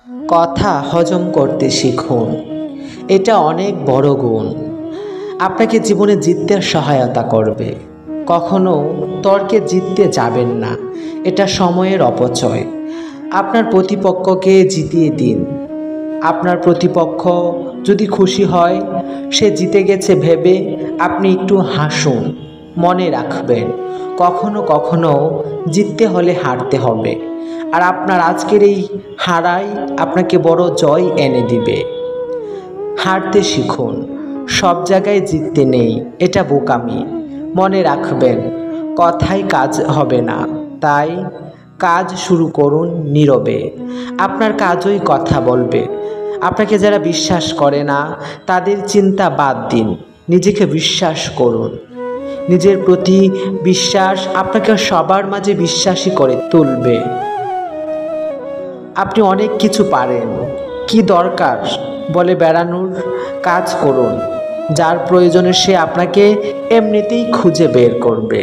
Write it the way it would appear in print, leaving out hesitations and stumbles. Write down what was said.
কথা হজম করতে শিখুন। এটা অনেক বড় গুণ, আপনাকে জীবনে জিততে সহায়তা করবে। কখনো তর্কে জিততে যাবেন না, এটা সময়ের অপচয়। আপনার প্রতিপক্ষকে জিতিয়ে দিন। আপনার প্রতিপক্ষ যদি খুশি হয় সে জিতে গেছে ভেবে আপনি একটু হাসুন। মনে রাখবেন, কখনো কখনো জিততে হলে হারতে হবে, আর আপনার আজকের এই হারাই আপনাকে বড় জয় এনে দিবে। হারতে শিখুন, সব জায়গায় জিততে নেই, এটা বোকামি। মনে রাখবেন, কথায় কাজ হবে না, তাই কাজ শুরু করুন নীরবে। আপনার কাজই কথা বলবে। আপনাকে যারা বিশ্বাস করে না তাদের চিন্তা বাদ দিন, নিজেকে বিশ্বাস করুন। নিজের প্রতি বিশ্বাস আপনাকে সবার মাঝে বিশ্বাসী করে তুলবে। আপনি অনেক কিছু পারেন, কি দরকার বলে বেড়ানোর? কাজ করুন, যার প্রয়োজনে সে আপনাকে এমনিতেই খুঁজে বের করবে।